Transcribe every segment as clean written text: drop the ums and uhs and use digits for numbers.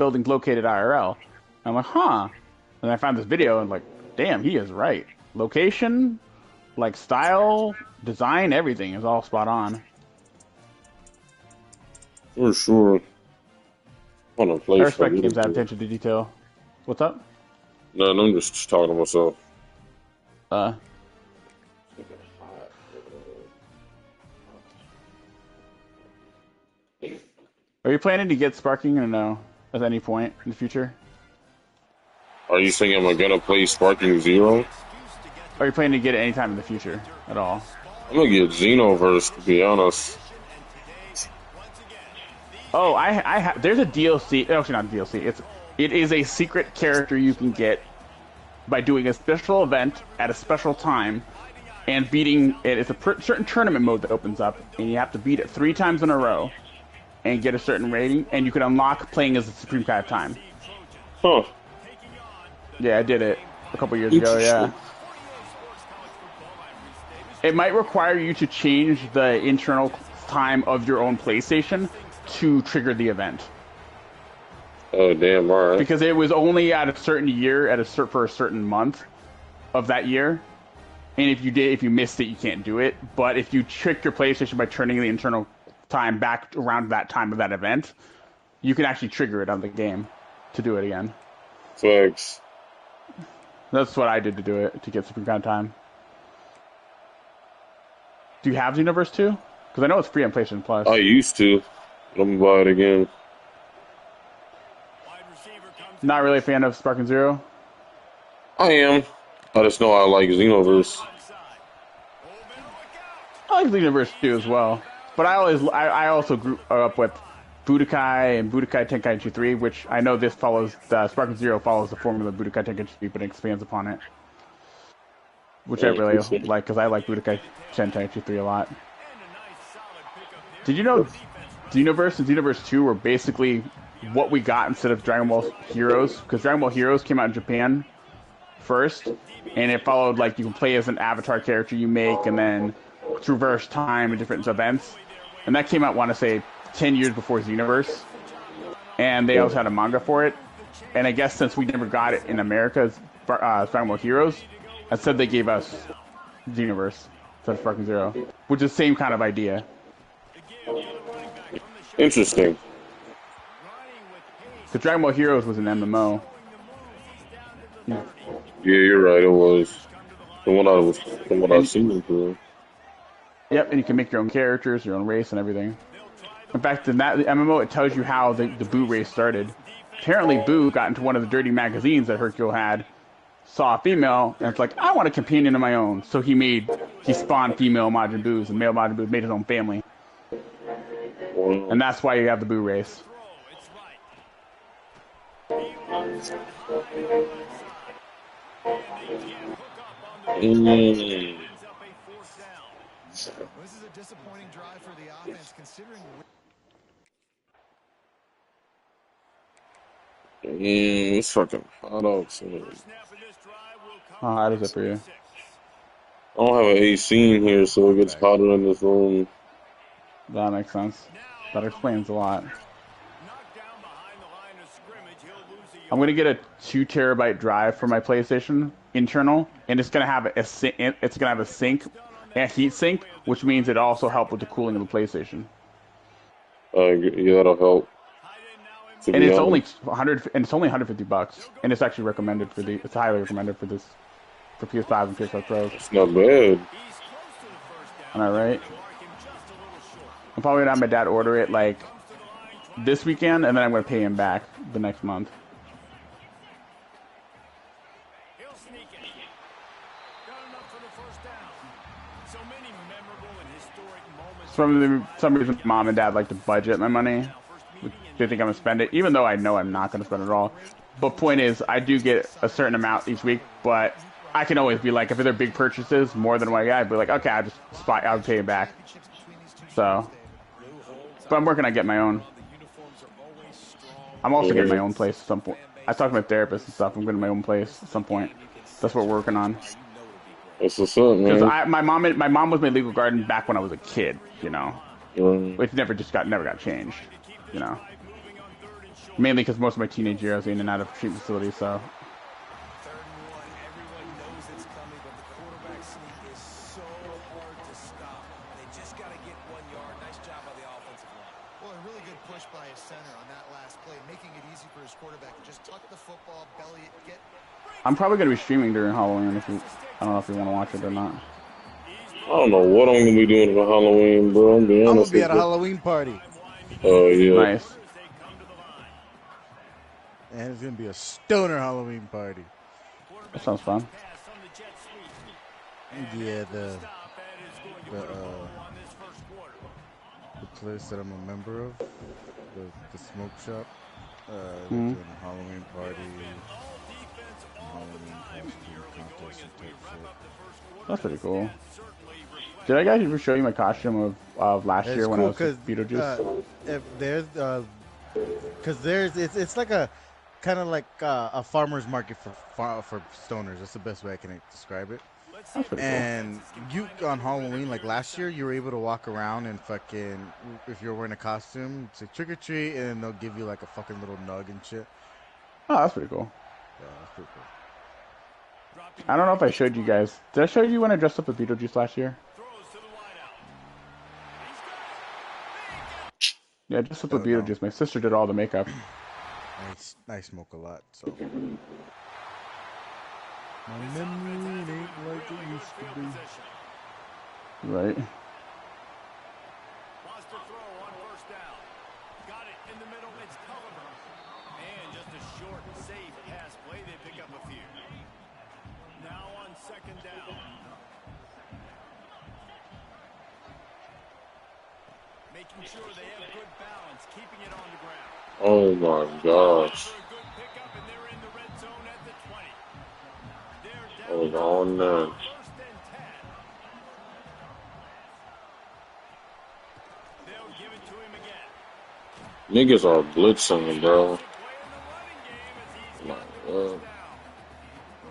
building's located IRL. I'm like, huh. And I found this video and like, damn, he is right. Location, like style, design, everything is all spot on. For sure. On a place I respect games that have attention to detail. What's up? No, I'm just talking to myself. Are you planning to get Sparking or no? At any point in the future? Are you saying am I gonna play Sparking Zero? Are you planning to get it anytime in the future at all? I'm gonna get Xenoverse, to be honest. Oh, there's a DLC. Actually, not a DLC. It is a secret character you can get by doing a special event at a special time and beating it. It's a certain tournament mode that opens up, and you have to beat it 3 times in a row and get a certain rating, and you can unlock playing as the Supreme Kai of Time. Huh. Yeah, I did it a couple years ago, yeah. It might require you to change the internal time of your own PlayStation to trigger the event. Oh, damn, alright. Because it was only at a certain year, for a certain month of that year. And if you missed it, you can't do it. But if you trick your PlayStation by turning the internal time back around that time of that event, you can actually trigger it on the game to do it again. Thanks. That's what I did to do it, to get Supreme Kai Time. Do you have Xenoverse 2? Because I know it's free on PlayStation Plus. I used to. But I'm gonna buy it again. Not really a fan of Sparking Zero? I am. I just know I like Xenoverse. I like Xenoverse 2 as well. But I also grew up with Budokai and Budokai Tenkaichi 3, which I know this follows, Sparking Zero follows the formula of Budokai Tenkaichi 3, but it expands upon it. Which I really like, because I like Budokai Tenkaichi 3 a lot. Did you know Xenoverse and Xenoverse 2 were basically what we got instead of Dragon Ball Heroes? Because Dragon Ball Heroes came out in Japan first, and it followed, like, you can play as an avatar character you make, and then traverse time and different events. And that came out, I want to say, 10 years before Xenoverse. And they also had a manga for it. And I guess since we never got it in America, Dragon Ball Heroes, instead they gave us Xenoverse instead of Sparking Zero, which is the same kind of idea. Interesting. Because Dragon Ball Heroes was an MMO. Yeah, you're right. It was from what I've seen it through. Yep, and you can make your own characters, your own race, and everything. In fact, in that MMO, it tells you how the Buu race started. Apparently, Buu got into one of the dirty magazines that Hercule had, saw a female, and it's like, I want a companion of my own. So he spawned female Majin Buus, and male Majin Buu made his own family. And that's why you have the Buu race. This is a disappointing drive for the offense, considering. It's fucking hot outside. How hot is it for you? I don't have an AC in here, so it gets hotter in this room. That makes sense. That explains a lot. I'm gonna get a 2 terabyte drive for my PlayStation internal, and it's gonna have a sink, a heat sink, which means it also helps with the cooling of the PlayStation. Yeah, that'll help. And it's only $150, and it's actually recommended it's highly recommended for PS5 and PS5 Pros. It's not bad. Am I right? I'm probably gonna have my dad order it like this weekend, and then I'm gonna pay him back the next month. For some reason, mom and dad like to budget my money. They think I'm gonna spend it, even though I know I'm not gonna spend it all. But point is, I do get a certain amount each week, but I can always be like, if they're big purchases, more than what I got, I'd be like, okay, I'll pay it back. So, but I'm working on getting my own. I'm also getting my own place at some point. I talked to my therapist and stuff. I'm getting my own place at some point. That's what we're working on. That's what's up, man. Because my mom was my legal guardian back when I was a kid, you know, which never got changed, you know. Mainly because most of my teenage years I was in and out of treatment facilities, so. 3rd and 1. Everyone knows it's coming, but the quarterback sneak is so hard to stop. They just got to get 1 yard. Nice job by the offensive line. Well, a really good push by his center on that last play, making it easy for his quarterback to just tuck the football, belly it, get. I'm probably going to be streaming during Halloween I don't know if you want to watch it or not. I don't know what I'm gonna be doing for Halloween, bro. I'm being I'm honest gonna be with at a you. Halloween party, Oh yeah. Nice. and it's gonna be a stoner Halloween party. That sounds fun. Yeah, the place that I'm a member of, the smoke shop, they're doing a Halloween party, Halloween costume contest and type shit. That's pretty cool. Did I guys ever show you my costume of last It's year when cool I was with Beetlejuice? if there's it's like a kind of like a farmer's market for stoners. That's the best way I can describe it. That's pretty And you on Halloween, like last year, you were able to walk around and fucking, if you're wearing a costume, say trick or treat, and they'll give you like a fucking little nug and shit. cool. Oh, that's pretty cool. Yeah, that's pretty cool. I don't know if I showed you guys. Did I show you when I dressed up as Beetlejuice last year? Yeah, I dressed up as Beetlejuice. My sister did all the makeup. I smoke a lot, so. My memory ain't like it used to be. Right. Wants to throw on 1st down. Got it in the middle. It's Culliver. And just a short, safe pass play. They pick up a few. Now on 2nd down. Making sure they have good balance, keeping it on the ground. Oh my gosh. For a good pickup, and they're in the red zone at the 20. They're I was down on there. 1st and 10. They'll give it to him again. Niggas are blitzing, bro.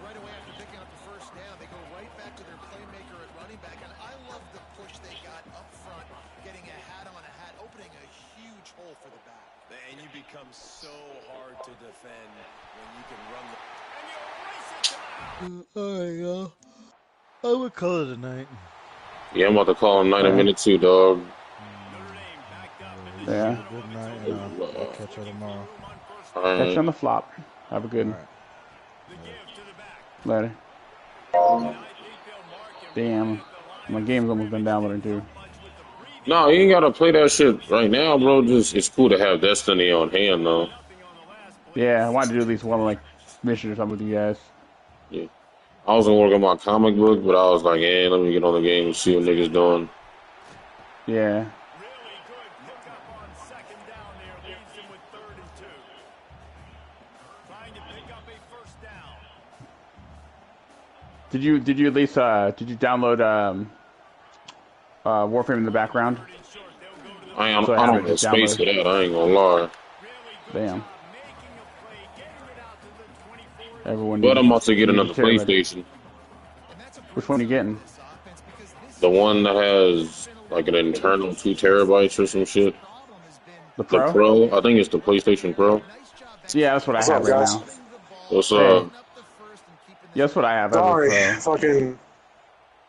Right away after picking up the 1st down, they go right back to their playmaker at running back, and I love the push they got up front, getting a hat on a hat, opening a huge hole for the back. And you become so hard to defend when you can run the. And you erase it to the house. I would call it a night. Yeah, I'm about to call him 90 minutes too, dog. Yeah. Good night, and I'll catch you tomorrow. All Catch you on right. the flop. Have a good All one. right. Later. Damn. My game's almost been downloading too. No, you ain't gotta play that shit right now, bro. Just it's cool to have Destiny on hand, though. Yeah, I wanted to do at least one like mission or something with you guys. Yeah. I was gonna work on my comic book, but I was like, hey, let me get on the game and see what niggas doing. Yeah. Really good pickup on 2nd down there. Leads them with 3rd and 2. Trying to pick up a 1st down. Did you at least did you download Warframe in the background? I So I don't have have it the space downloaded. for that. I ain't gonna lie. Damn. Everyone. But I'm needs- about to get needs a another terabyte. PlayStation. Which one are you getting? The one that has like an internal 2 terabytes or some shit. The The Pro? Pro, I think it's the PlayStation Pro. Yeah, that's what What's I up, have right guys? now. What's Hey. up? Yeah, that's what I have. I have Sorry, a Pro. fucking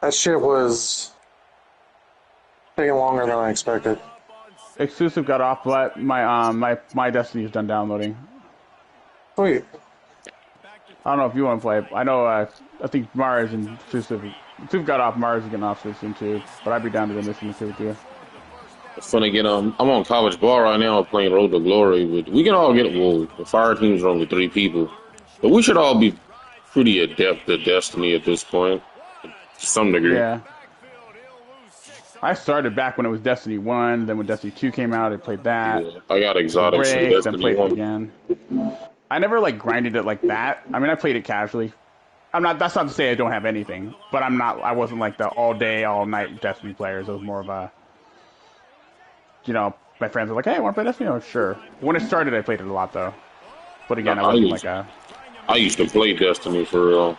that shit was taking longer than I expected. Exclusive got off, but my Destiny is done downloading. Sweet. I don't know if you want to play. I know. I think Mars and Exclusive got off. Mars is getting off soon too. But I'd be down to the mission too with you. It's funny get I'm on college ball right now playing Road to Glory. But we can all get well. The fire team's only 3 people, but we should all be pretty adept at Destiny at this point, to some degree. Yeah. I started back when it was Destiny 1. Then when Destiny 2 came out, I played that. Yeah, I got exotics in Break, then Destiny played it 1. again. I never like grinded it like that. I mean, I played it casually. I'm not. That's not to say I don't have anything, but I'm not. I wasn't like the all day, all night Destiny players. It was more of a, you know, my friends were like, "Hey, want to play Destiny?" Oh, sure. When it started, I played it a lot though. But again, I wasn't like a. I used to play Destiny for real.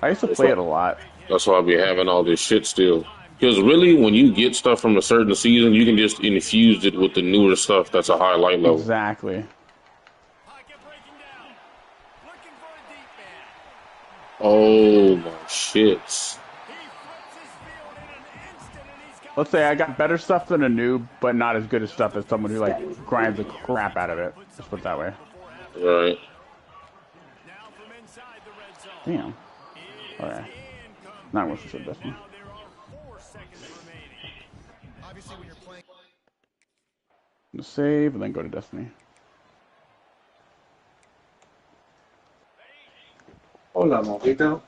I used to play it a lot. That's why I be having all this shit still. Because really, when you get stuff from a certain season, you can just infuse it with the newer stuff that's a highlight level. Exactly. Pocket breaking down. Looking for a deep man. Oh my shit. He flips his field in an instant, and he's got Let's say I got better stuff than a noob, but not as good as stuff as someone who like grinds the crap out of it. Let's put it that way. Right. now from inside the red zone. Damn. Okay. Not what you said, Destiny. Now there are 4 seconds remaining. Obviously, when you're playing. Save and then go to Destiny. Hola, mojito.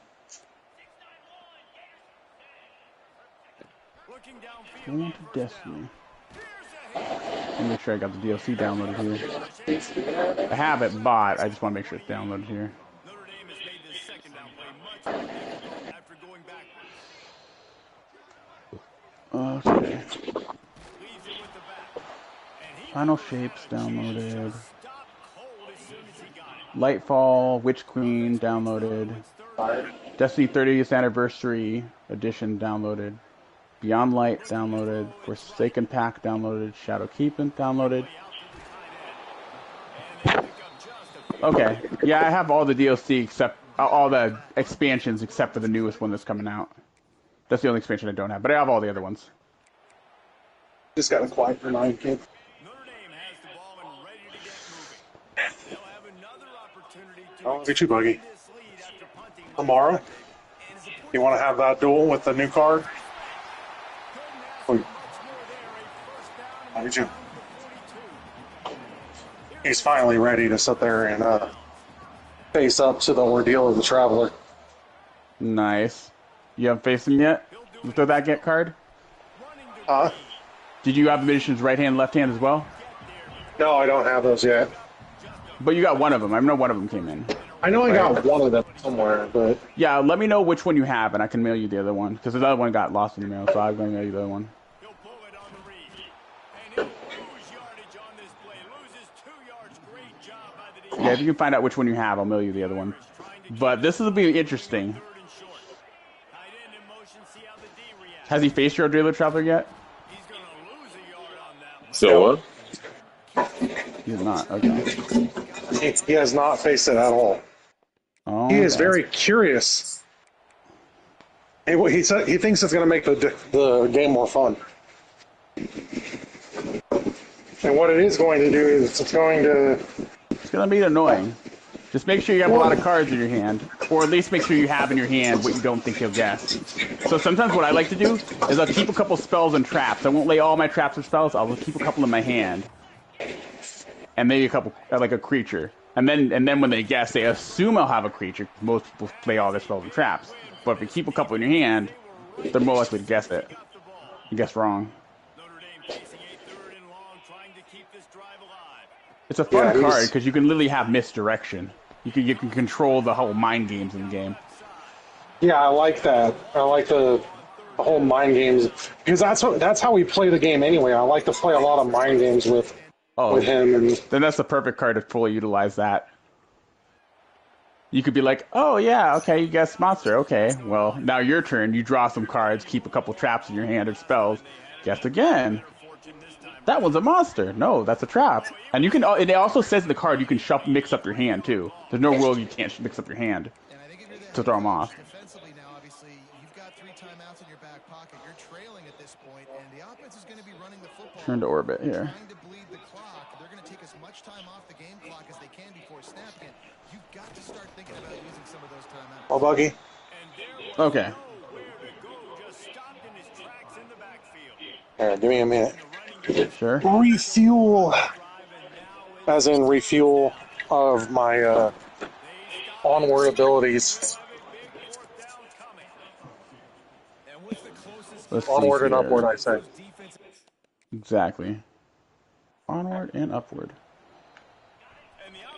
Looking downfield. Going to Destiny. Let me make sure I got the DLC downloaded here. I have it bought. I just want to make sure it's downloaded here. Notre Dame has made this second down play much more difficult after going backwards. Okay. Leaves it with the back. And he Final Shapes downloaded. stopped cold as soon as he got it. Lightfall, Witch Queen downloaded. Destiny 30th Anniversary Edition downloaded. Beyond Light downloaded. Forsaken Pack downloaded. Shadow Keeping downloaded. Okay. Yeah, I have all the DLC except all the expansions except for the newest one that's coming out. That's the only expansion I don't have, but I have all the other ones. Just got a quiet for 9 kids. Notre Dame has the ball and ready to get moving. They'll have another opportunity to Oh, look at you, Buggy. extend this lead after punting. Tomorrow, you want to have that duel with the new card? Look at you. He's finally ready to sit there and Face up to the ordeal of the traveler. Nice. You haven't faced him yet? With the that get card? huh? Did you have the missions right hand, left hand as well? No, I don't have those yet. But you got one of them. I know one of them came in. I know I got one of them somewhere, but Yeah, let me know which one you have, and I can mail you the other one. Because the other one got lost in the mail, so I'm going to mail you the other one. He'll pull it on the read. And he'll lose yardage on this play. Loses 2 yards. Great job by the defense. Yeah, if you can find out which one you have, I'll mail you the other one. But this will be interesting. 3rd and short. Tight end in motion. See how the D reacts. Has he faced your Adrenaline Traveler yet? He's going to lose a yard on that one. So what? He is not. Okay. He has not faced it at all. Oh, He is okay. very curious. He thinks it's going to make the game more fun. And what it is going to do is it's going to... It's going to be annoying. Just make sure you have a lot of cards in your hand, or at least make sure you have in your hand what you don't think he'll guess. So sometimes what I like to do is I'll keep a couple spells and traps. I won't lay all my traps or spells. I'll keep a couple in my hand, and maybe a couple like a creature. And then when they guess, they assume I'll have a creature. Most people play all their spells and traps. But if you keep a couple in your hand, they're more likely to guess it. You guess wrong. Notre Dame facing a 3rd and long, trying to keep this drive alive. It's a fun Yeah, card he's- because you can literally have misdirection. You can control the whole mind games in the game. yeah, I like that. I like the whole mind games because that's how we play the game anyway. I like to play a lot of mind games with him, and Then that's the perfect card to fully utilize that. You could be like, oh yeah, okay, you guessed monster. Okay, well, now your turn. You draw some cards, keep a couple traps in your hand or spells. Guess again. That one's a monster. No, that's a trap. And you can. It also says in the card you can mix up your hand too. There's no rule you can't mix up your hand And I think if you're that to throw them off. defensively now, obviously, you've got 3 timeouts in your back pocket. You're trailing at this point, and the offense is going to be running the football. Turn to orbit here. Trying to bleed the clock. They're going to take as much time off the game clock as they can before snap. And you've got to start thinking about using some of those timeouts. Oh, Buggy. Okay. Just stopped in his tracks in the backfield. here, give me a minute. Sure. Refuel. As in refuel of my onward abilities. Let's see Onward and here. upward, I say. Exactly. Onward and upward.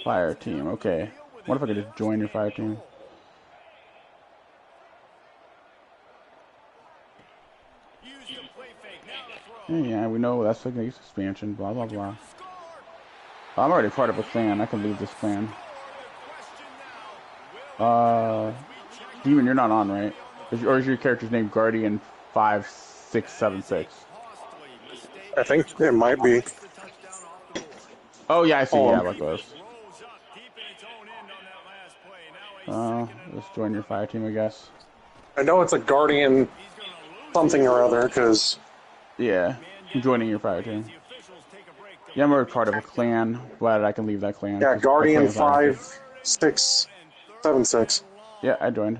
Fire team. Okay. What if I could just join your fire team? Yeah, we know that's like an expansion. Blah blah blah. I'm already part of a clan. I can leave this clan. Demon, you're not on, right? Or is your character's name Guardian 5 676. I think it might be. Oh yeah, I see. Oh. Yeah, look those. Let's join your fire team, I guess. I know it's a Guardian something or other, because... Yeah, I'm joining your fire team. Yeah, I'm already part of a clan. Glad I can leave that clan. Yeah, Guardian 5676. Yeah, I joined.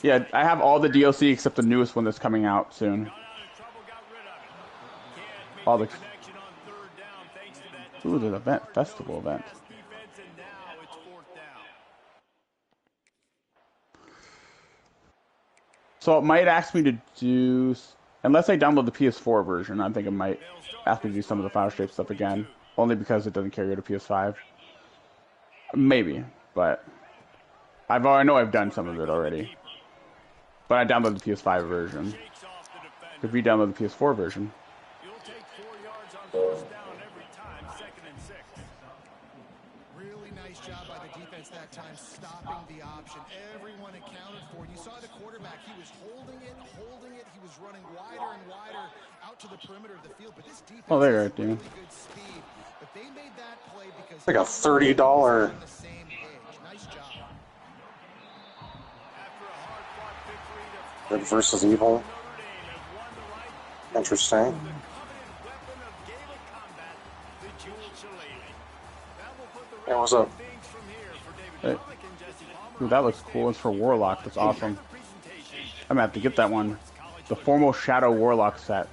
Yeah, I have all the DLC except the newest one that's coming out soon. All the... Ooh, the event, festival event. So it might ask me to do, unless I download the PS4 version, I think it might ask me to do some of the Fire Shape stuff again, only because it doesn't carry to PS5. Maybe, but I know I've done some of it already. But I downloaded the PS5 version. If we download the PS4 version. Really nice job by the defense that time, stopping the option. Everyone accounted for it. You saw the quarterback. He was holding it. He was running wider and wider out to the perimeter of the field. But this defense oh, there has you go, really good speed. But they made that play because like a $30. on the same page. Nice job. Good versus evil. Interesting. Hey, what's up? Hey. Ooh, that looks cool. It's for Warlock. That's awesome. I'm gonna have to get that one. The Formal Shadow Warlock set.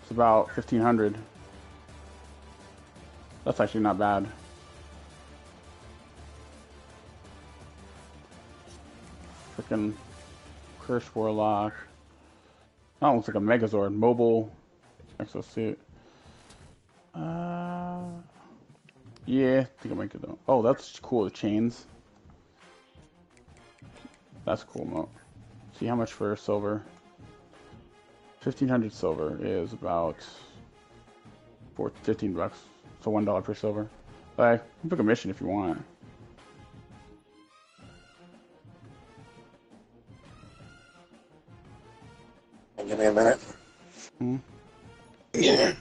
It's about 1,500. That's actually not bad. Freaking Cursed Warlock. That looks like a Megazord. Mobile exosuit. Yeah, I think I might get that. Oh, that's cool. The chains. That's cool, Mo. See how much for silver? 1,500 silver is about 15 bucks. So $1 per silver. But you can book a mission if you want. Give me a minute. Hmm? Yeah.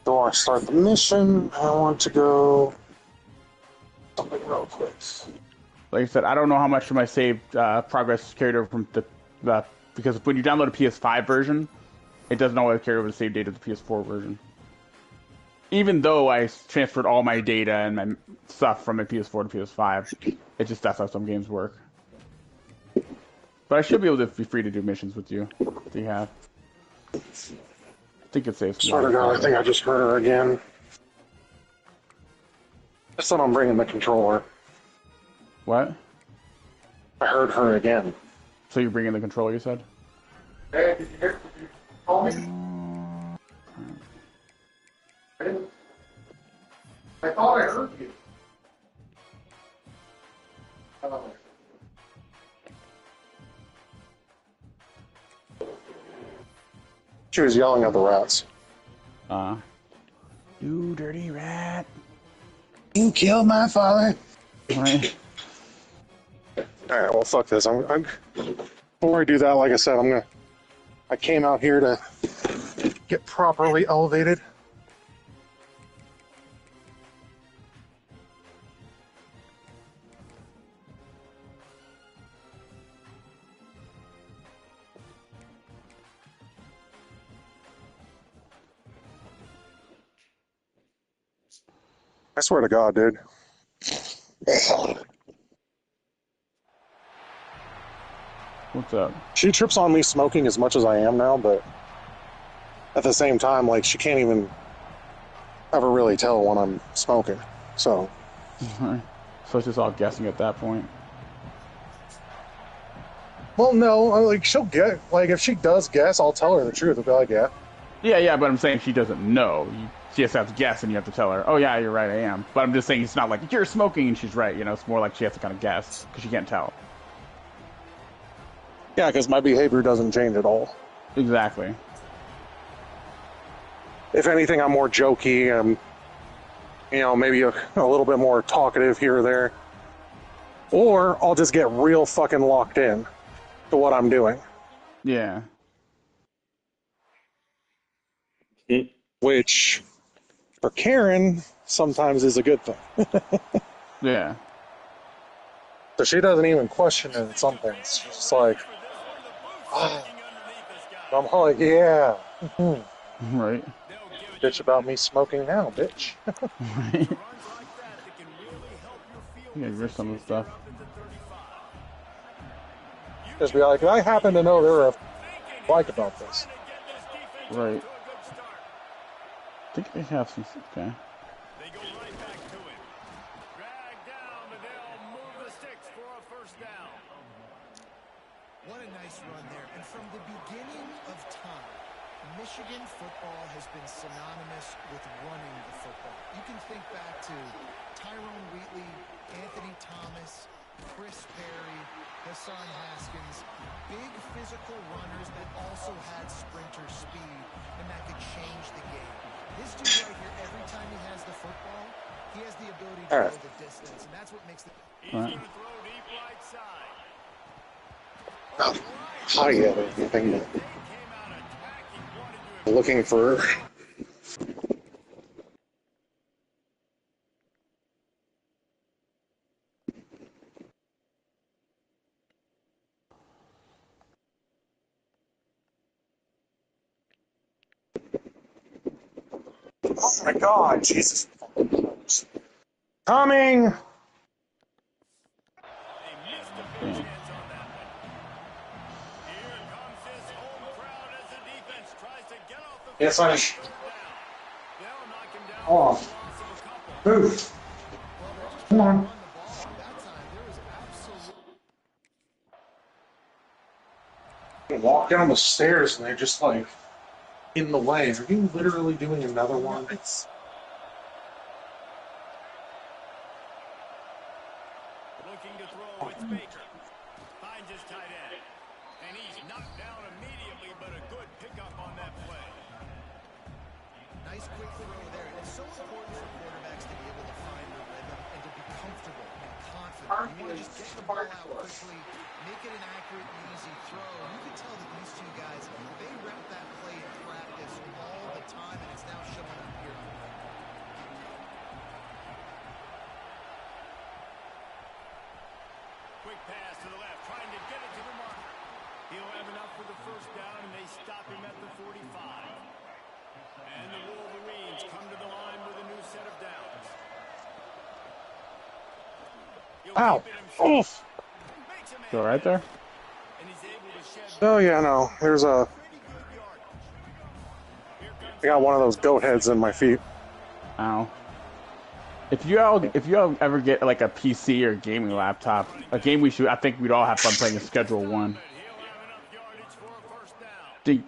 So I start the mission. I want to go something real quick. Like I said, I don't know how much of my saved progress carried over from the because when you download a PS5 version, it doesn't always carry over the save data to the PS4 version. Even though I transferred all my data and my stuff from my PS4 to PS5, it just that's how some games work. But I should be able to be free to do missions with you. Do you have? I think it saves. Swear to God, I think I just heard her again. I said I'm bringing the controller. What? I heard her again. So you're bringing the controller, you said? Hey, did you hear? Did you call me? I thought I heard you. She was yelling at the rats. You dirty rat. You killed my father. Right. Alright, well, fuck this. I'm before I do that, like I said, I came out here to get properly elevated. I swear to God, dude. What's up? She trips on me smoking as much as I am now, but at the same time, like, she can't even ever really tell when I'm smoking. So So it's just all guessing at that point. Well, no, like, she'll get, like, if she does guess, I'll tell her the truth. I'll be like, yeah. Yeah, but I'm saying she doesn't know. She just has to guess, and you have to tell her, oh, yeah, you're right, I am. But I'm just saying it's not like, you're smoking, and she's right. You know, it's more like she has to kind of guess, because she can't tell. Yeah, because my behavior doesn't change at all. Exactly. If anything, I'm more jokey. Maybe a little bit more talkative here or there. Or I'll just get real fucking locked in to what I'm doing. Yeah. Which, for Karen, sometimes is a good thing. Yeah. So she doesn't even question it in some things. She's just like, oh. I'm like, yeah. Right. Bitch about me smoking now, bitch. Right. Yeah, you're some of the stuff. Just be like, I happen to know there are like about this. Right. I think they have some. Okay. They go right back to it. Drag down, but they'll move the sticks for a first down. What a nice run there. And from the beginning of time, Michigan football has been synonymous with running the football. You can think back to Tyrone Wheatley, Anthony Thomas, Chris Perry, Hassan Haskins, big physical runners that also had sprinter speed, and that could change the game. This dude right here, every time he has the football, he has the ability to go the distance, and that's what makes the... He's going to throw deep right side. I get anything. Looking for... Oh my god, Jesus. Coming! Yes, I... Oh. Move. Come on. I walk down the stairs and they're just like in the way. Are you literally doing another one? It's... Looking to throw, it's Baker. Finds his tight end. And he's knocked down immediately, but a good pickup on that play. Nice quick throw there. It's so important for quarterbacks to be able to find their rhythm and to be comfortable and confident. You want to just get the ball out quickly, make it an accurate and easy throw. You can tell that these two guys, they rep that play in practice all the time, and it's now showing up here. Quick pass to the left, trying to get it to the marker. He'll have enough for the first down, and they stop him at the 45. And the Wolverines come to the line with a new set of downs. Ow! Oof! Go right there. Oh yeah, no. There's a... I got one of those goat heads in my feet. Ow. If you ever get like a PC or gaming laptop, a game I think we'd all have fun playing is Schedule 1.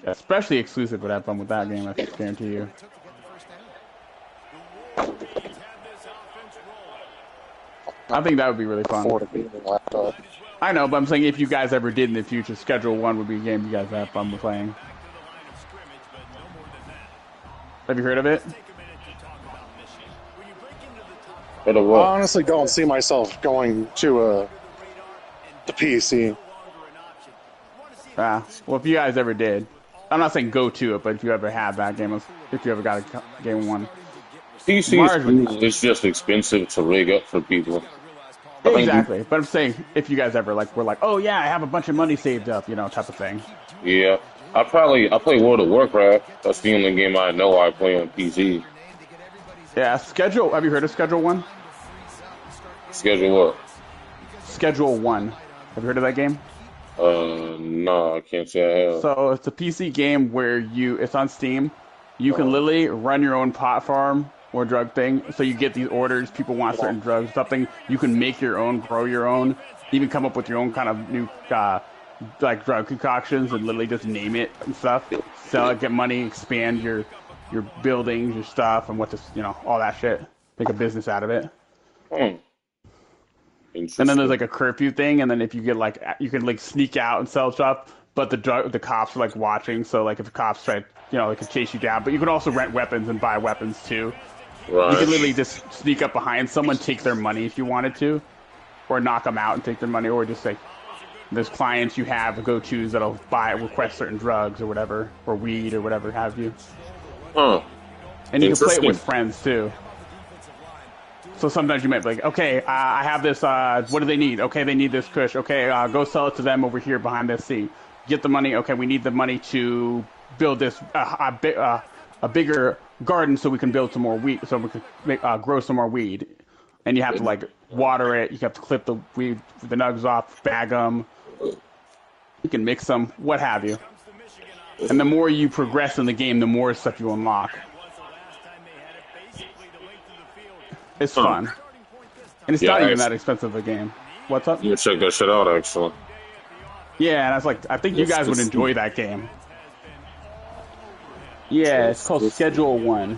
Especially exclusive would have fun with that game, I can guarantee you. I think that would be really fun. I know, but I'm saying if you guys ever did in the future, Schedule 1 would be a game you guys have fun with playing. Have you heard of it? I honestly don't see myself going to the PC. Well, if you guys ever did, I'm not saying go to it, but if you ever have that game, if you ever got a game 1. PC is just expensive to rig up for people. Exactly, but I'm saying if you guys ever were like, oh yeah, I have a bunch of money saved up, type of thing. Yeah, I play World of Warcraft. That's the only game I know I play on PC. Yeah, Schedule. Have you heard of Schedule 1? Schedule what? Schedule 1. Have you heard of that game? No, I can't say I have. So it's a PC game where it's on Steam. You can literally run your own pot farm or drug thing. So you get these orders, people want certain drugs, something. You can make your own, grow your own, even come up with your own kind of new, drug concoctions and literally just name it and stuff. Sell it, get money, expand your buildings, your stuff, and all that shit. Make a business out of it. And then there's a curfew thing, and then if you get you can sneak out and sell stuff, but the cops are like watching. So like if the cops try, they can chase you down. But you can also rent weapons and buy weapons too. You Right. can literally just sneak up behind someone, take their money if you wanted to, or knock them out and take their money, or just like there's clients you have go-tos that'll request certain drugs or whatever, or weed or whatever have you. Huh. And you can play it with Interesting. friends too. So sometimes you might be like, okay, I have this. What do they need? Okay, they need this kush. Okay, go sell it to them over here behind this seat. Get the money. Okay, we need the money to build this a bigger garden so we can build some more weed, so we can grow some more weed. And you have to like water it. You have to clip the weed, the nugs off, bag them. You can mix them, what have you. And the more you progress in the game, the more stuff you unlock. It's fun. And it's Yeah, not even it's- that expensive a game. What's up? You check that shit out, actually. Yeah, and I was like, I think you guys would enjoy that game. Yeah, it's called Schedule 1.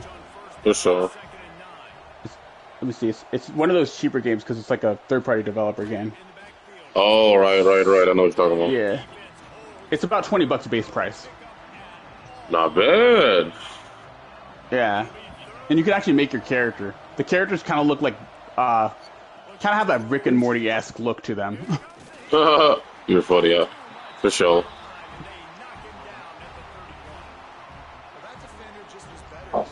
For sure. Let me see. It's one of those cheaper games because it's like a third-party developer game. Oh, right. I know what you're talking about. Yeah. It's about $20 base price. Not bad. Yeah. And you can actually make your character. The characters kind of look like, kind of have that Rick and Morty-esque look to them. You're funny, yeah. For sure.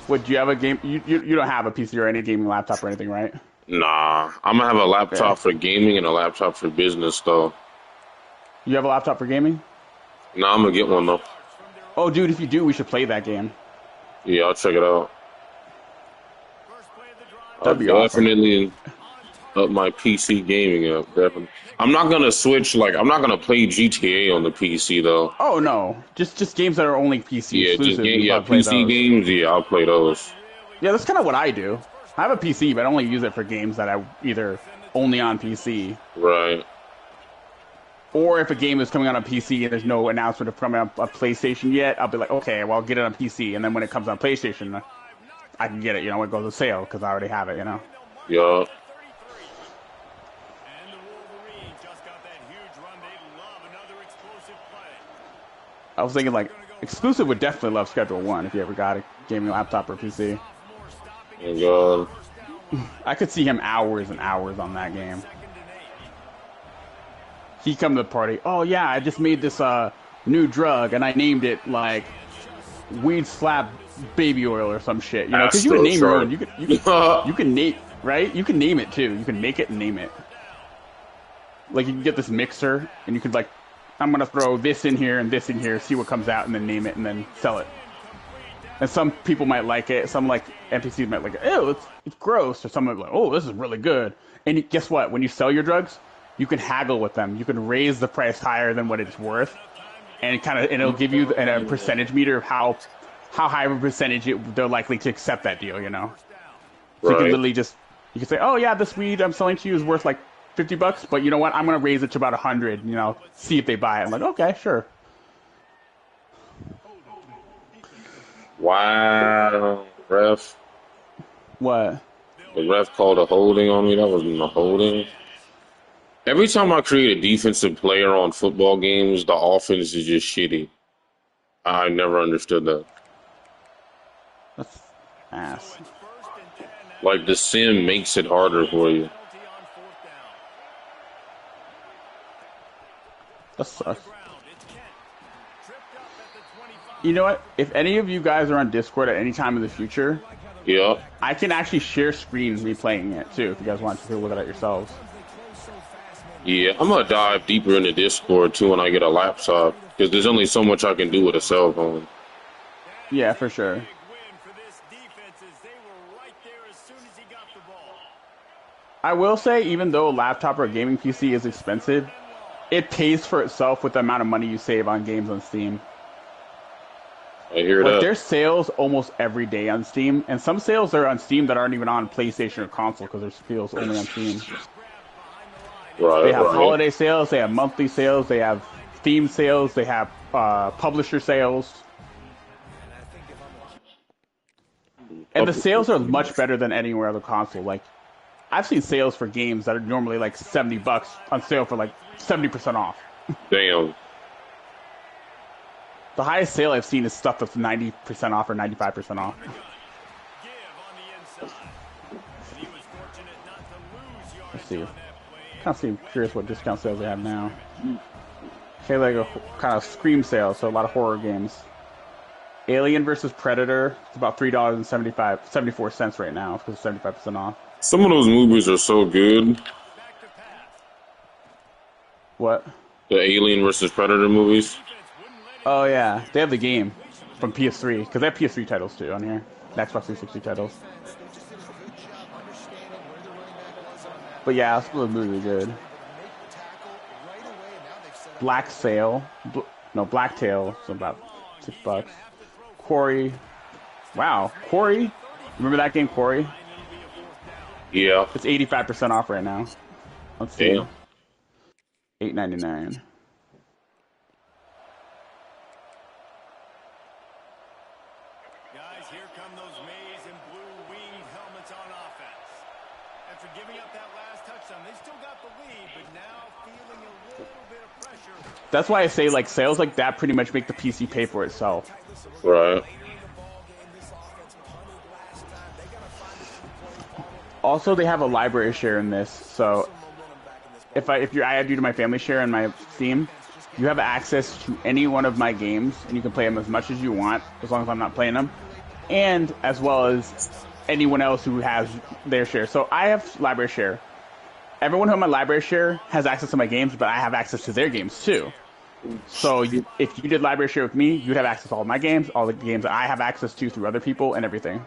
What, do you have a game? You don't have a PC or any gaming laptop or anything, right? Nah. I'm gonna have a laptop Yeah. for gaming and a laptop for business, though. You have a laptop for gaming? Nah, I'm gonna get one, though. Oh, dude, if you do, we should play that game. Yeah, I'll check it out. That'd be I'll awesome. definitely up my PC gaming up. Definitely. I'm not gonna switch, I'm not gonna play GTA on the PC, though. Oh, no. Just games that are only PC Yeah, just exclusive. you probably play PC those. games, yeah, I'll play those. Yeah, that's kind of what I do. I have a PC, but I only use it for games that I either only on PC, Right. or if a game is coming on a PC and there's no announcement of coming on a PlayStation yet, I'll be like, okay, well, I'll get it on PC, and then when it comes on PlayStation, I can get it, when it goes on sale, because I already have it, Yeah. And the Wolverines just got that huge run. They love another explosive play. I was thinking, like, exclusive would definitely love Schedule 1 if you ever got a gaming laptop or PC. And God. I could see him hours and hours on that game. He come to the party, oh yeah, I just made this new drug, and I named it, like, Weed Slap Baby Oil or some shit, because you can name your own. You can name, right? You can name it too. You can make it and name it. Like, you can get this mixer, and you could, like, I'm gonna throw this in here and this in here, see what comes out, and then name it and then sell it. And some people might like it. Some, like, NPCs might like it. Ew, it's gross. Or some might be like, oh, this is really good. And guess what? When you sell your drugs, you can haggle with them. You can raise the price higher than what it's worth, and it'll give you a percentage meter of how high of a percentage they're likely to accept that deal. So you can Right. literally you can say, oh yeah, this weed I'm selling to you is worth like $50, but you know what? I'm gonna raise it to about 100. See if they buy it. I'm like, okay, sure. Wow. Ref. What? The ref called a holding on me. That wasn't a holding. Every time I create a defensive player on football games, the offense is just shitty. I never understood that. That's ass. Like, the sim makes it harder for you. That sucks. You know what? If any of you guys are on Discord at any time in the future, Yeah. I can actually share screens me playing it too. If you guys want to look at it yourselves. Yeah, I'm gonna dive deeper into Discord too when I get a laptop, because there's only so much I can do with a cell phone. Yeah, for sure. Big win for this defense as they were right there as soon as he got the ball. I will say, even though a laptop or a gaming PC is expensive, it pays for itself with the amount of money you save on games on Steam. I hear Like, that. there's sales almost every day on Steam, and some sales are on Steam that aren't even on PlayStation or console because there's sales only on Steam. Right, They have right. holiday sales, they have monthly sales, they have theme sales, they have publisher sales. And the sales are much better than anywhere on the console. Like, I've seen sales for games that are normally like $70 on sale for like 70% off. Damn. The highest sale I've seen is stuff that's 90% off or 95% off. Give on the inside. And he was fortunate not to lose Let's yardage see. on that play. Kind of curious what discount sales they have now. Okay, like a kind of Scream sale, so a lot of horror games. Alien versus Predator, it's about $3.74 right now because it's 75% off. Some of those movies are so good. Back to pass. What? The Alien versus Predator movies. Defense wouldn't let it. Oh yeah, they have the game from PS3 because they have PS3 titles too on here. The Xbox 360 titles. They just did a good job understanding where the running back was on that. But yeah, it's really good. Make the tackle right away, and now they've set up Black Sail, Blacktail, so about $6. Quarry, wow, Quarry. Remember that game, Quarry? Yeah. It's 85% off right now. Let's see. Damn. $8.99. Guys, here come those maize and blue winged helmets on offense. After giving up that last touchdown, they still got the lead, but now feeling a little bit of pressure. That's why I say like sales like that pretty much make the PC pay for itself. Right. Also, they have a library share in this, so if I add you to my family share in my Steam, you have access to any one of my games, and you can play them as much as you want, as long as I'm not playing them, and as well as anyone else who has their share. So I have library share. Everyone who has my library share has access to my games, but I have access to their games too. So if you did library share with me, you'd have access to all of my games, all the games that I have access to through other people, and everything.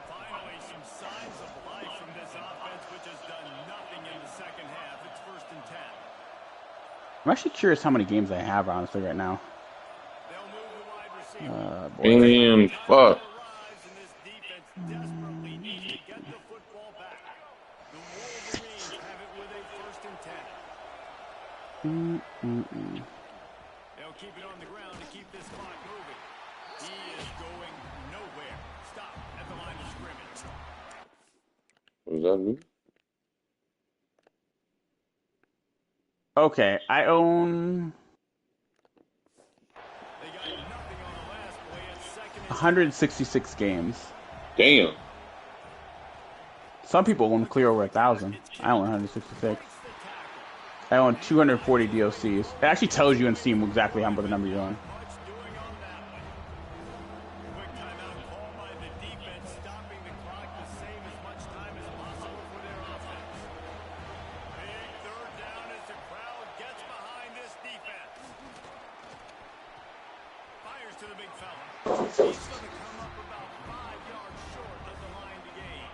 Finally, some signs of life from this offense, which has done nothing in the second half. It's 1st and 10. I'm actually curious how many games I have, honestly, right now. They'll move the wide receiver. Boy. And fuck. Arrives, and this defense desperately needs to get the football back. The Wolverines have it with a 1st and 10. They'll keep it on the ground to keep this clock moving. He is going nowhere. Stop at the line of scrimmage. Was that me? Okay, I own They got nothing on the last play at 2nd and 166 games. Damn. Some people own clear over 1,000. I own 166. I own 240 DLCs. It actually tells you in Steam exactly how much the number you own. much doing on that one. Quick timeout call by the defense, stopping the clock to save as much time as possible for their offense. Big 3rd down as the crowd gets behind this defense. Fires to the big fella. He's going to come up about 5 yards short of the line to gain.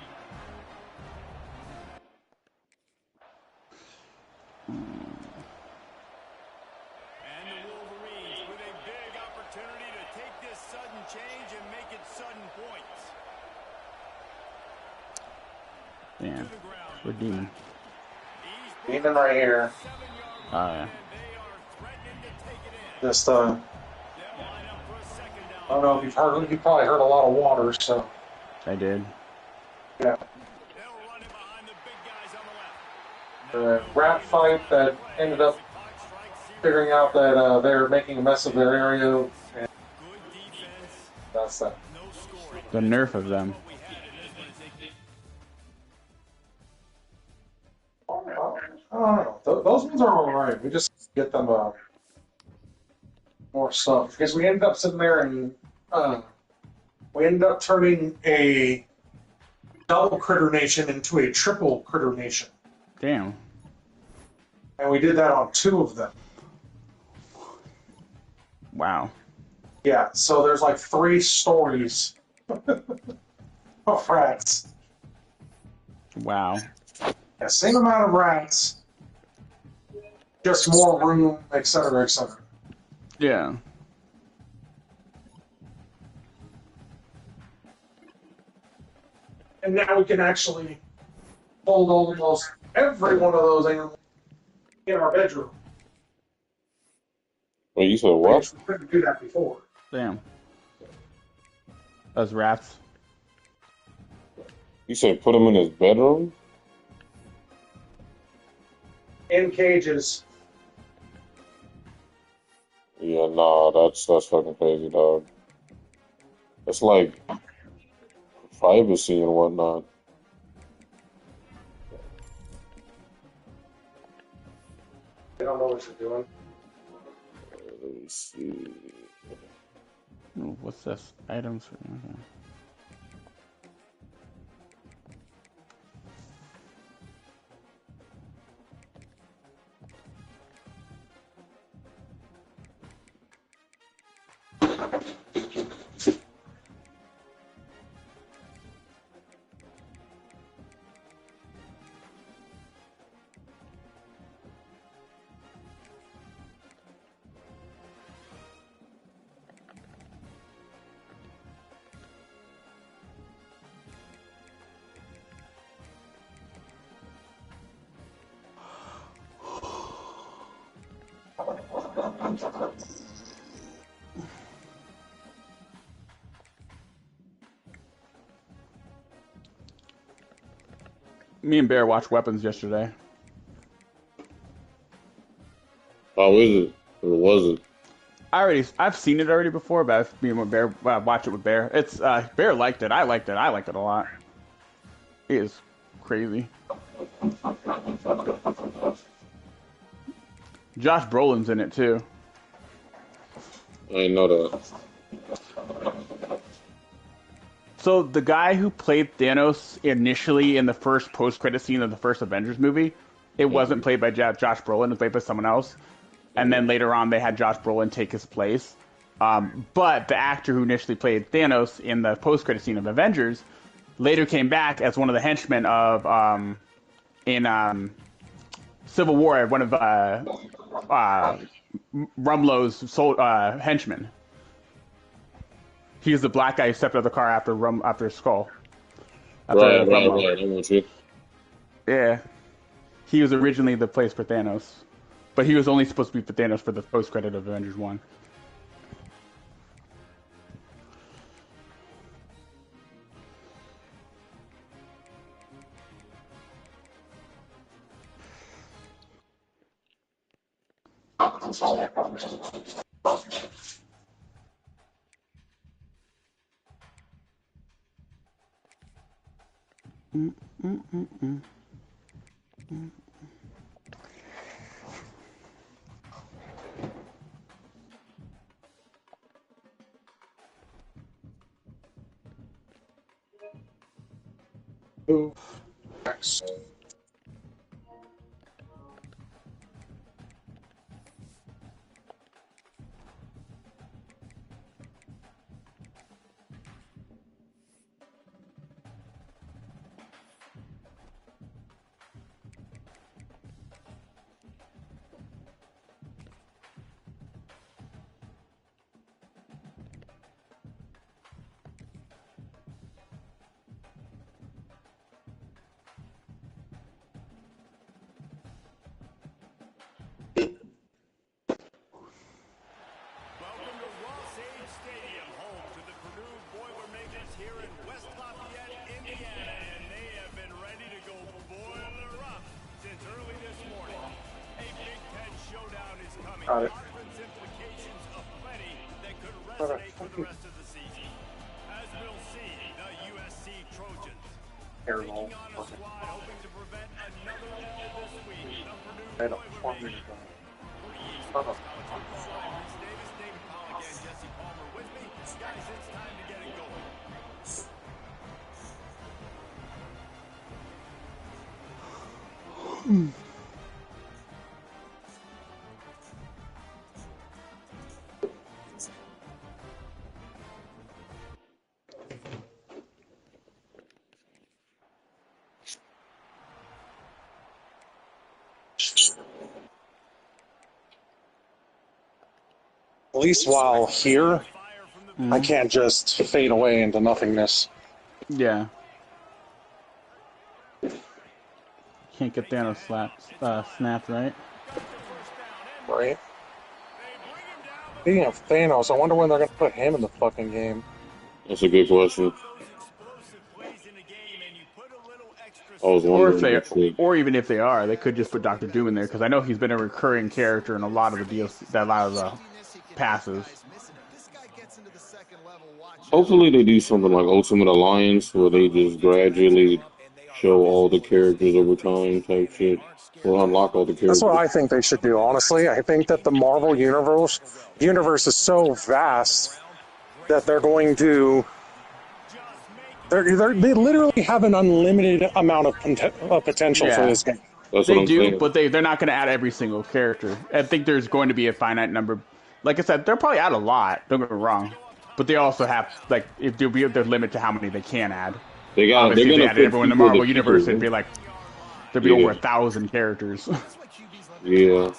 And the Wolverines with a big opportunity to take this sudden change and make it sudden points. Damn, To the ground. we're demon. He's Demon right here. 7-yard Oh yeah. and they are threatening to take it in. Just They'll line up for a 2nd down. I don't know if you've probably heard a lot of water, so I did. yeah. They'll run it behind the big guys on the left. The rat fight that ended up Clock strikes 0. figuring out that they're making a mess of their area, and Good defense. that's that. No scoring. The nerf of them. We had it as I don't know. Those ones are all right. We just get them more stuff because we ended up sitting there and we ended up turning a double critter nation into a triple critter nation, Damn. and we did that on 2 of them. Wow. Yeah, so there's like 3 stories of rats. Wow. Yeah, same amount of rats, just more room, etc., etc. Yeah. And now we can actually hold almost every one of those animals in our bedroom. Well, you said what? We couldn't do that before. Damn. Those rats. You said put him in his bedroom? In cages. Yeah, nah, that's fucking crazy, dog. It's like privacy and whatnot. They don't know what you're doing. Let me see. Ooh, what's this? Items for. Okay. Me and Bear watched Weapons yesterday. How is it? Or was it? I've seen it already before, but me and Bear watch it with Bear. It's Bear liked it. I liked it. I liked it a lot. It is crazy. Josh Brolin's in it too. I didn't know that. So the guy who played Thanos initially in the first post-credit scene of the first Avengers movie, it wasn't played by Josh Brolin. It was played by someone else. And then later on, they had Josh Brolin take his place. But the actor who initially played Thanos in the post-credit scene of Avengers later came back as one of the henchmen of in Civil War, one of Rumlow's henchmen. He was the black guy who stepped out of the car after Skull. After Rumlow. Right. I'm with you. Yeah. He was originally the place for Thanos. But he was only supposed to be for Thanos for the post-credit of Avengers 1. Move. Next. Welcome to Ross-Age Stadium, home to the Purdue Boilermakers here in West Lafayette, Indiana, and they have been ready to go boiler up since early this morning. A Big Ten showdown is coming. Got it. Conference implications aplenty that could resonate for the rest of the season. As we'll see, the USC Trojans taking on a squad hoping to prevent another L this week. The Purdue Boilermakers. David Pollock and Jesse Palmer with me. Guys, it's time to get it going. At least while here, I can't just fade away into nothingness. Yeah. Can't get Thanos snapped, right? Right? Speaking of Thanos, I wonder when they're going to put him in the fucking game. That's a good question. I was wondering. Or even if they are, they could just put Doctor Doom in there because I know he's been a recurring character in a lot of the DLC, a lot of the passes. This guy gets into the second level. Watch out. Hopefully they do something like Ultimate Alliance where they just gradually show all the characters over time type shit. Or unlock all the That's what characters. I think they should do, honestly. I think that the Marvel universe is so vast that they're going to... They literally have an unlimited amount of potential for Yeah. this game. That's what They I'm do, saying. but they're not going to add every single character. I think there's going to be a finite number. Like I said, they'll probably add a lot. Don't get me wrong, but they also have like if there'll be their limit to how many they can add. They're Obviously, if they gonna added put everyone in the people Marvel that universe, people- it'd be like there'd be Yeah. over 1,000 characters. Yeah.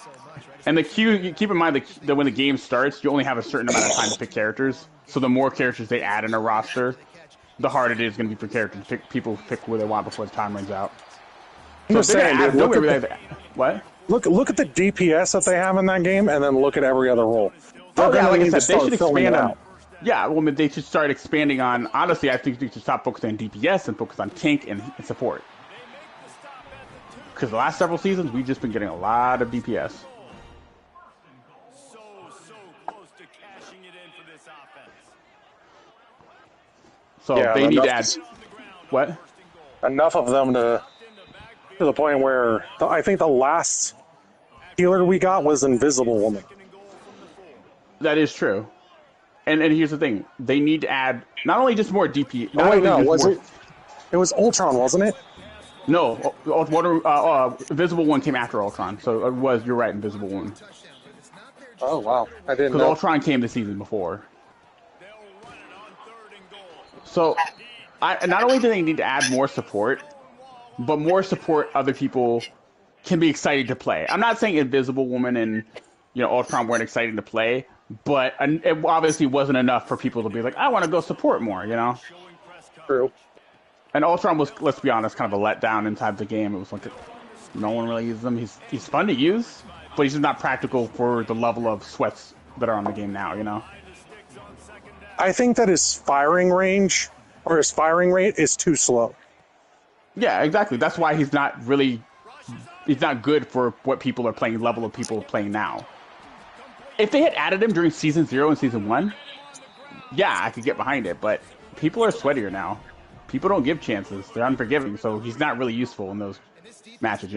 And the queue, you keep in mind that when the game starts, you only have a certain amount of time to pick characters. So the more characters they add in a roster, the harder it is going to be for characters to pick. People pick who they want before the time runs out. I'm just if they're saying, gonna add- dude, don't look, get at me wrong, what? look at the DPS that they have in that game, and then look at every other role. They're Oh yeah, gonna like I need to said, they start should filling expand it on. out. Yeah, well, they should start expanding on. Honestly, I think they should stop focusing on DPS and focus on tank and support. Because the last several seasons, we've just been getting a lot of DPS. So close to cashing it in for this offense. So Yeah, they need to enough- add. What? Enough of them to the point where I think the last healer we got was Invisible Woman. That is true. And here's the thing: they need to add not only just more DP. Oh not wait, only no, just was more- it? It was Ultron, wasn't it? No, Invisible One came after Ultron, so it was. You're right, Invisible One. Oh wow, I didn't Because know. Ultron came the season before. So, not only do they need to add more support, but more support other people can be excited to play. I'm not saying Invisible Woman and Ultron weren't exciting to play, but it obviously wasn't enough for people to be like, I want to go support more, True. And Ultron was, let's be honest, kind of a letdown inside the game. It was like no one really uses him. He's fun to use, but he's just not practical for the level of sweats that are on the game now. I think that his firing range or his firing rate is too slow. Yeah, exactly. That's why he's not good for what people are playing, level of people playing now. If they had added him during Season 0 and Season 1, yeah, I could get behind it, but people are sweatier now. People don't give chances. They're unforgiving, so he's not really useful in those matches,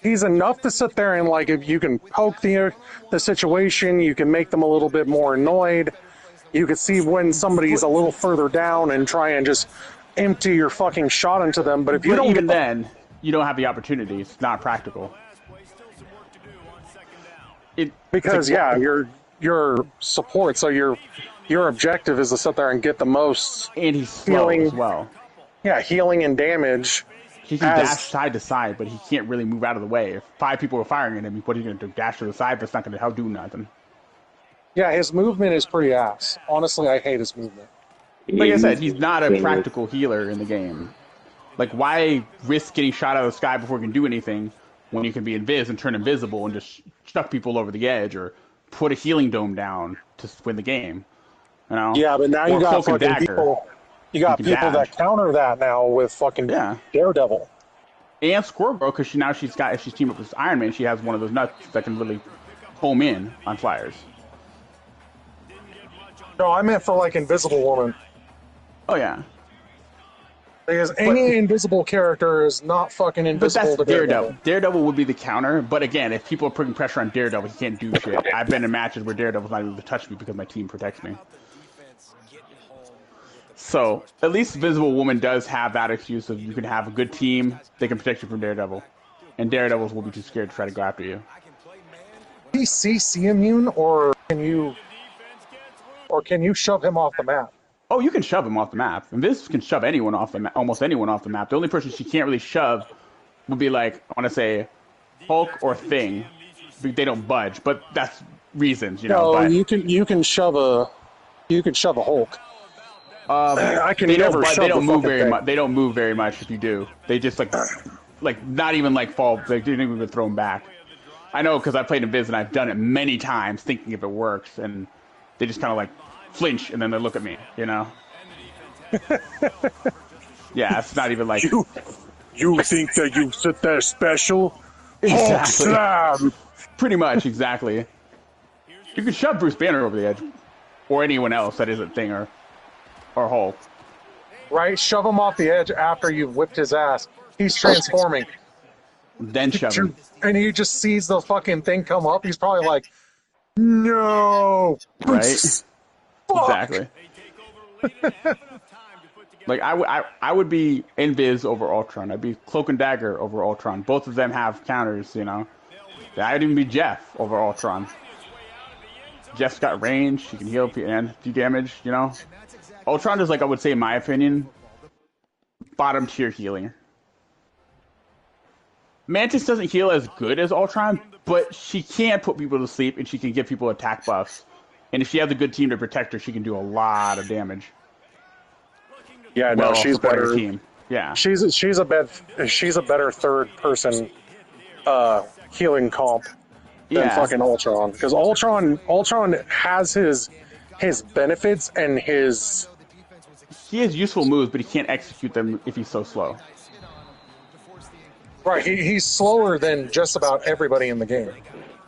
He's enough to sit there and, like, if you can poke the situation, you can make them a little bit more annoyed. You can see when somebody's a little further down and try and just empty your fucking shot into them. But if you But don't even get then, you don't have the opportunity. It's not practical. because it's like- your support, so your objective is to sit there and get the most and he's slow Healing. as well. healing and damage. He can As- dash side to side, but he can't really move out of the way. If 5 people are firing at him, what are you going to do? Dash to the side, but it's not going to help do nothing. Yeah, his movement is pretty ass. Honestly, I hate his movement. Like I said, he's not a Yeah. practical healer in the game. Like, why risk getting shot out of the sky before you can do anything when you can be invis and turn invisible and just chuck people over the edge or put a healing dome down to win the game? Yeah, but now Or you got cloak and fucking dagger. people. You got You can people dash. that counter that now with fucking Yeah. Daredevil. And Squirrel Girl, because if she's teamed up with Iron Man, she has one of those nuts that can really home in on flyers. No, I meant for like Invisible Woman. Oh yeah, Because any invisible character is not fucking but invisible that's to Daredevil. Daredevil would be the counter, but again, if people are putting pressure on Daredevil, he can't do shit. I've been in matches where Daredevil's not able to touch me because my team protects me. So at least Invisible Woman does have that excuse of you can have a good team, they can protect you from Daredevil, and Daredevils will be too scared to try to go after you. Is he CC immune, or can you shove him off the map? Oh, you can shove him off the map. And this can shove anyone off the map, almost anyone off the map. The only person she can't really shove would be like, I want to say, Hulk or Thing. They don't budge, but that's reasons, No, But, you can shove a Hulk. I can they never don't, shove they don't the move fucking very thing. much. They don't move very much if you do. They just like not even like fall. They didn't even throw them back. I know because I played in Biz and I've done it many times, thinking if it works, and they just kind of like flinch and then they look at me, Yeah, it's not even like You think that you sit there special? Exactly. Hulk slam! pretty much exactly. You can shove Bruce Banner over the edge, or anyone else that isn't Thing or Hulk. Right? Shove him off the edge after you've whipped his ass. He's transforming. Then shove him. And he just sees the fucking thing come up. He's probably like, no. Right? Fuck. Exactly. Like I would be Invis over Ultron. I'd be Cloak and Dagger over Ultron. Both of them have counters, you know. I'd even be Jeff over Ultron. Jeff's got range. He can heal and do damage, you know. Ultron is, like, I would say, in my opinion, bottom tier healing. Mantis doesn't heal as good as Ultron, but she can put people to sleep and she can give people attack buffs. And if she has a good team to protect her, she can do a lot of damage. Yeah, no, she's better. Team. Yeah, she's a better third person healing comp than fucking Ultron, because Ultron has his benefits and his. He has useful moves, but he can't execute them if he's so slow. Right, he's slower than just about everybody in the game.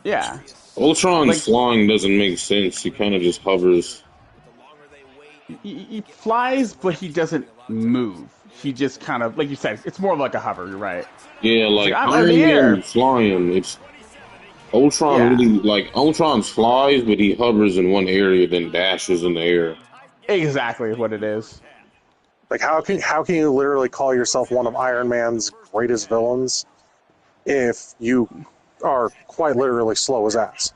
Yeah. Ultron's flying doesn't make sense. He kind of just hovers. He flies, but he doesn't move. He just kind of, like you said, it's more like a hover. You're right. Yeah, like I'm Iron in the air. Man flying. It's Ultron really like Ultron flies, but he hovers in one area, then dashes in the air. Exactly what it is. Like how can you literally call yourself one of Iron Man's greatest villains if you are quite literally slow as ass?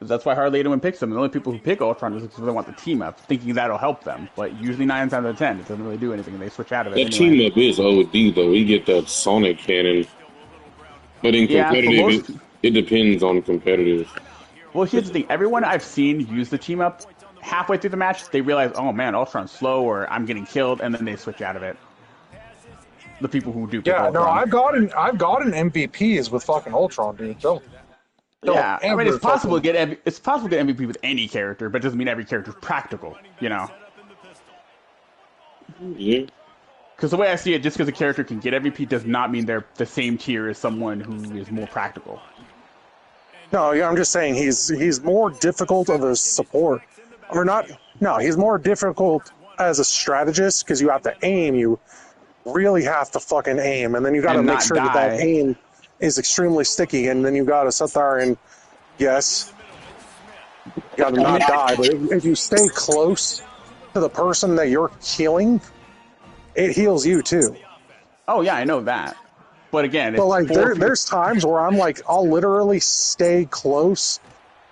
That's why hardly anyone picks them. The only people who pick Ultron is because they want the team up, thinking that'll help them. But usually 9 times out of 10, it doesn't really do anything. They switch out of it. That team up is OD though. We get that Sonic cannon, but in competitive, it depends on competitors. Well, here's the thing: everyone I've seen use the team up, halfway through the match, they realize, oh man, Ultron's slow, or I'm getting killed, and then they switch out of it. The people who do. Yeah, no, I've gotten MVPs with fucking Ultron, dude. Yeah, I mean, it's possible to get MVP with any character, but it doesn't mean every character is practical, you know? Yeah. Because the way I see it, just because a character can get MVP does not mean they're the same tier as someone who is more practical. No, yeah, I'm just saying he's more difficult of a support, or not? No, he's more difficult as a strategist because you have to aim. You really have to fucking aim, and then you got to make sure that aim is extremely sticky, and then you got to sit there and, yes, you got to not die, but if you stay close to the person that you're healing, it heals you too. Oh yeah, I know that. But again, but like there's times where I'm like, I'll literally stay close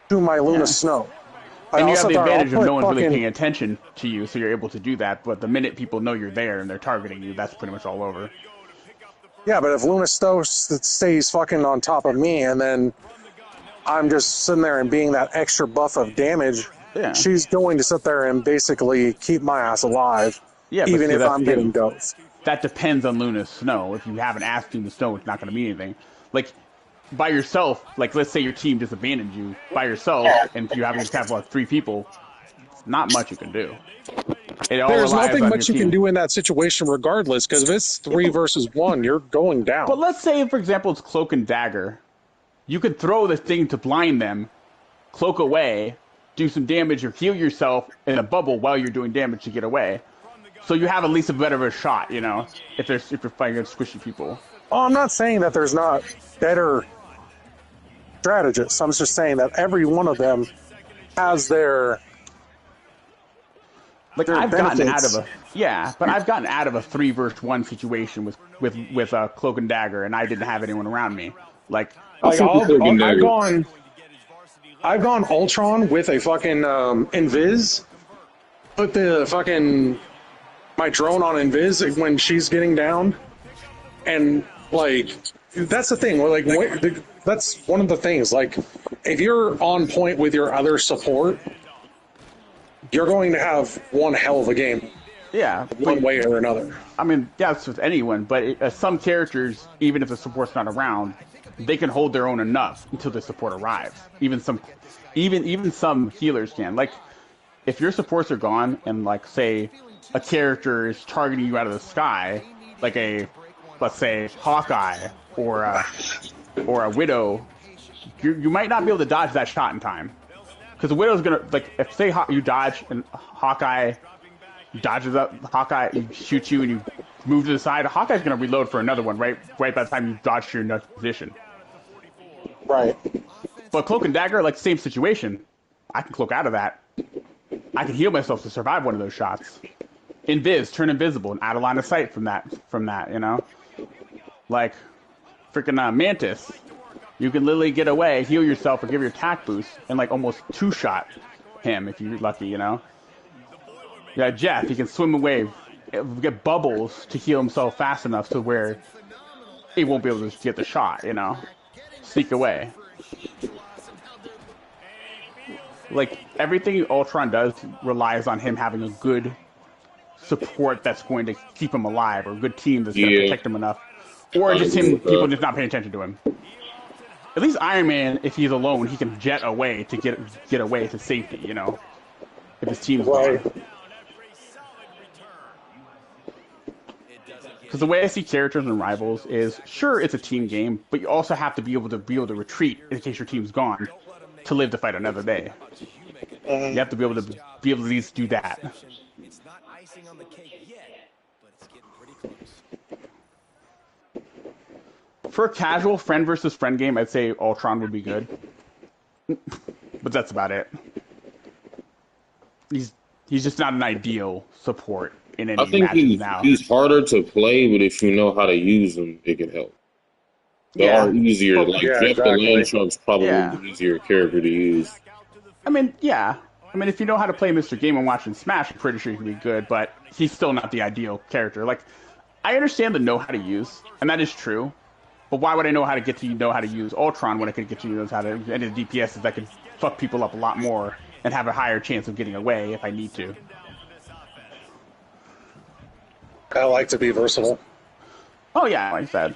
to my Luna Snow. And you have the advantage of no one really paying attention to you, so you're able to do that. But the minute people know you're there and they're targeting you, that's pretty much all over. Yeah, but if Luna Snow stays fucking on top of me, and then I'm just sitting there and being that extra buff of damage, she's going to sit there and basically keep my ass alive, even if I'm getting dosed. That depends on Luna Snow. If you haven't asked Luna Snow, it's not going to mean anything. Like, by yourself, like, let's say your team just abandoned you by yourself, and you have to have like 3 people, not much you can do. There's nothing much you can do in that situation regardless, because if it's 3 versus 1, you're going down. But let's say, for example, it's Cloak and Dagger. You could throw the thing to blind them, cloak away, do some damage, or heal yourself in a bubble while you're doing damage to get away. So you have at least a better of a shot, you know, if you're fighting against squishy people. Oh, I'm not saying that there's not better strategists. I'm just saying that every one of them has their... Like, I've gotten out of a 3 versus 1 situation with Cloak and Dagger, and I didn't have anyone around me. I've gone Ultron with a fucking Invis. Put the fucking my drone on Invis when she's getting down, and like that's the thing. That's one of the things. Like, if you're on point with your other support, you're going to have one hell of a game. Yeah, one way or another. I mean, yeah, it's with anyone, but some characters, even if the support's not around, they can hold their own enough until the support arrives. Even some healers can. Like, if your supports are gone and, like, say a character is targeting you out of the sky, like let's say Hawkeye or a Widow, you might not be able to dodge that shot in time. Because the Widow's gonna like if say you dodge and Hawkeye dodges up, Hawkeye shoots you and you move to the side. Hawkeye's gonna reload for another one right by the time you dodge to your next position. Right. But Cloak and Dagger, like same situation. I can cloak out of that. I can heal myself to survive one of those shots. Invis, turn invisible, and out of line of sight from that. You know, like freaking Mantis. You can literally get away, heal yourself, or give your attack boost, and like almost two-shot him if you're lucky, you know? Yeah, Jeff, he can swim away, get bubbles to heal himself fast enough to where he won't be able to get the shot, you know? Sneak away. Like, everything Ultron does relies on him having a good support that's going to keep him alive, or a good team that's going to protect him enough. Or just people just not paying attention to him. At least Iron Man, if he's alone, he can jet away to get away to safety, you know? If his team's Right. gone. Because the way I see characters and rivals is, sure, it's a team game, but you also have to be able to retreat in case your team's gone to live to fight another day. You have to be able to at least do that. It's not icing on the cake yet, but it's getting pretty close. For a casual friend versus friend game, I'd say Ultron would be good. But that's about it. He's just not an ideal support in any I think matches now. he's harder to play, but if you know how to use him, it can help. They are easier. Like Yeah, Jeff exactly. the Land Trump's probably Yeah. the easier character to use. I mean, yeah. I mean, if you know how to play Mr. Game and watching Smash, I'm pretty sure he can be good, but he's still not the ideal character. Like, I understand the know how to use, and that is true. But why would I know how to use Ultron when I could get to use how to any DPSs that could fuck people up a lot more and have a higher chance of getting away if I need to? I like to be versatile. Oh yeah, like I said.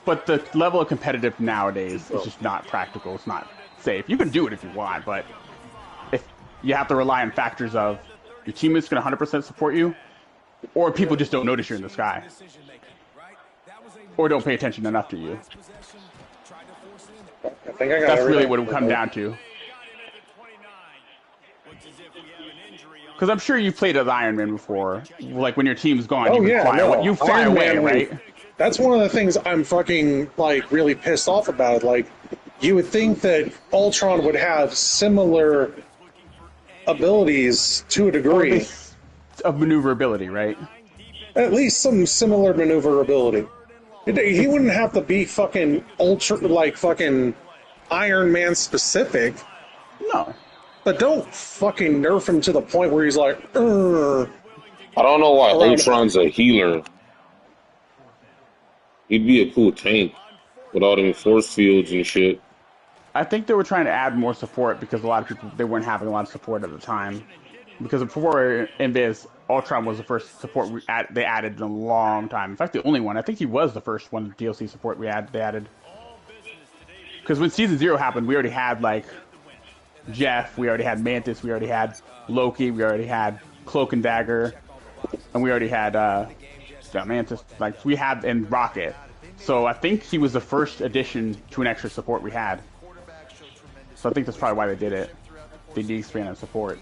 But the level of competitive nowadays is just not practical. It's not safe. You can do it if you want, but if you have to rely on factors of your teammates going to 100% support you, or people just don't notice you're in the sky, or don't pay attention enough to you. I think I got That's really everything. what it would come down to. Because I'm sure you've played as Iron Man before. Like when your team's gone, Oh, you yeah, fly no. away. You fly Iron away, Man, right? That's one of the things I'm fucking, like, really pissed off about. Like, you would think that Ultron would have similar abilities to a degree. Of maneuverability, right? At least some similar maneuverability. He wouldn't have to be fucking fucking Iron Man specific. No. But don't fucking nerf him to the point where he's like, "Ugh." I don't know why Around- Ultron's a healer. He'd be a cool tank with all them force fields and shit. I think they were trying to add more support because a lot of people, they weren't having a lot of support at the time. Because before Invis, Ultron was the first support they added in a long time. In fact, the only one. I think he was the first one DLC support they added. Because when Season 0 happened, we already had, like, Jeff, we already had Mantis, we already had Loki, we already had Cloak and Dagger, and we already had Mantis, like, we had, and Rocket. So I think he was the first addition to an extra support we had. So I think that's probably why they did it. They need expanded support.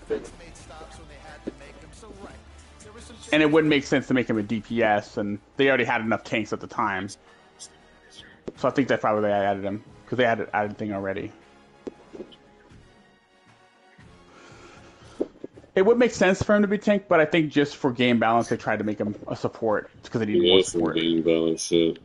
And it wouldn't make sense to make him a DPS, and they already had enough tanks at the time. So I think that's probably why they added him, because they had added thing already. It would make sense for him to be tank, but I think just for game balance, they tried to make him a support, because they needed more Yeah, some support. game balance shit.